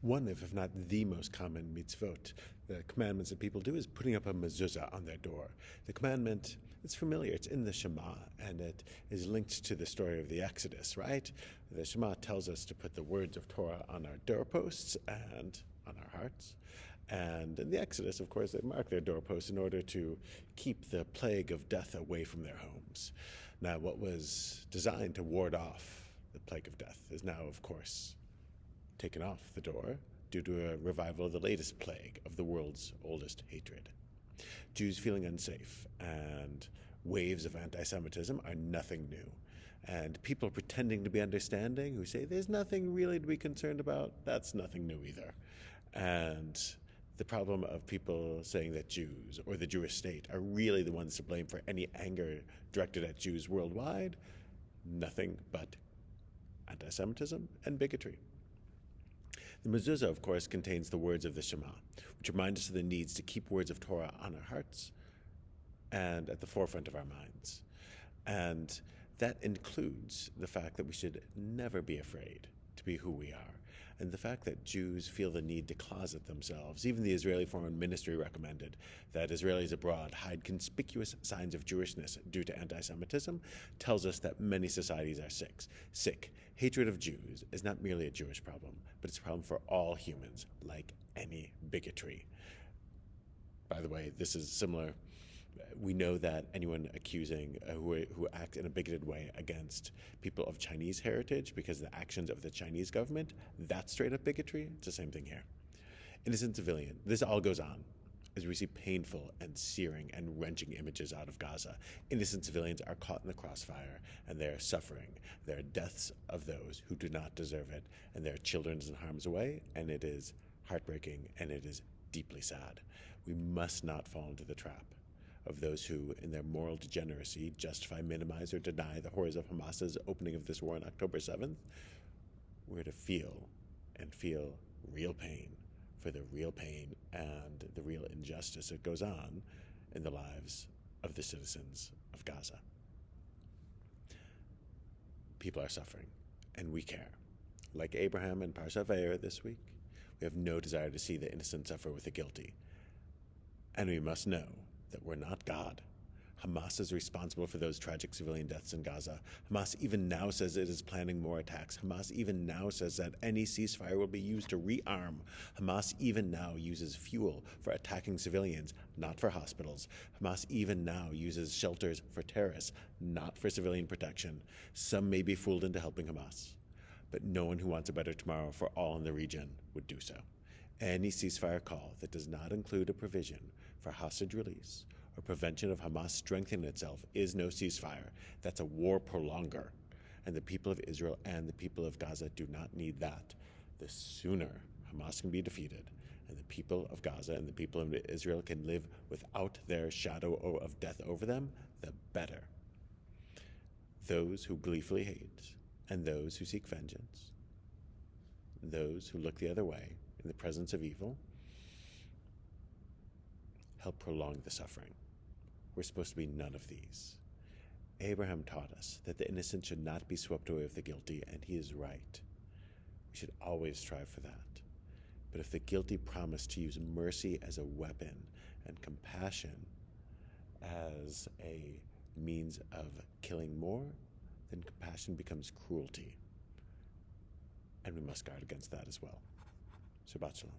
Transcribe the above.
One of, if not the most common mitzvot, the commandments that people do, is putting up a mezuzah on their door. The commandment, it's familiar, it's in the Shema, and it is linked to the story of the Exodus, right? The Shema tells us to put the words of Torah on our doorposts and on our hearts. And in the Exodus, of course, they mark their doorposts in order to keep the plague of death away from their homes. Now, what was designed to ward off the plague of death is now, of course, taken off the door due to a revival of the latest plague of the world's oldest hatred. Jews feeling unsafe and waves of anti-Semitism are nothing new. And people pretending to be understanding who say there's nothing really to be concerned about, that's nothing new either. And the problem of people saying that Jews or the Jewish state are really the ones to blame for any anger directed at Jews worldwide, nothing but anti-Semitism and bigotry. The mezuzah, of course, contains the words of the Shema, which remind us of the needs to keep words of Torah on our hearts and at the forefront of our minds. And that includes the fact that we should never be afraid to be who we are, and the fact that Jews feel the need to closet themselves. Even the Israeli Foreign Ministry recommended that Israelis abroad hide conspicuous signs of Jewishness due to anti-Semitism, tells us that many societies are sick. Hatred of Jews is not merely a Jewish problem, but it's a problem for all humans, like any bigotry. By the way, this is similar. We know that anyone accusing who acts in a bigoted way against people of Chinese heritage because of the actions of the Chinese government, that's straight up bigotry. It's the same thing here. Innocent civilian. This all goes on as we see painful and searing and wrenching images out of Gaza. Innocent civilians are caught in the crossfire, and they are suffering. There are deaths of those who do not deserve it, and there are children in harm's way, and it is heartbreaking, and it is deeply sad. We must not fall into the trap of those who, in their moral degeneracy, justify, minimize, or deny the horrors of Hamas's opening of this war on October 7th. We're to feel real pain for the real pain and the real injustice that goes on in the lives of the citizens of Gaza. People are suffering, and we care. Like Abraham and Parsha VaYeira this week, we have no desire to see the innocent suffer with the guilty. And we must know that we're not God. Hamas is responsible for those tragic civilian deaths in Gaza. Hamas even now says it is planning more attacks. Hamas even now says that any ceasefire will be used to rearm. Hamas even now uses fuel for attacking civilians, not for hospitals. Hamas even now uses shelters for terrorists, not for civilian protection. Some may be fooled into helping Hamas, but no one who wants a better tomorrow for all in the region would do so. Any ceasefire call that does not include a provision for hostage release or prevention of Hamas strengthening itself is no ceasefire. That's a war prolonger. And the people of Israel and the people of Gaza do not need that. The sooner Hamas can be defeated and the people of Gaza and the people of Israel can live without their shadow of death over them, the better. Those who gleefully hate and those who seek vengeance, those who look the other way in the presence of evil, help prolong the suffering. We're supposed to be none of these. Abraham taught us that the innocent should not be swept away with the guilty, and he is right. We should always strive for that. But if the guilty promise to use mercy as a weapon and compassion as a means of killing more, then compassion becomes cruelty. And we must guard against that as well. Shabbat Shalom.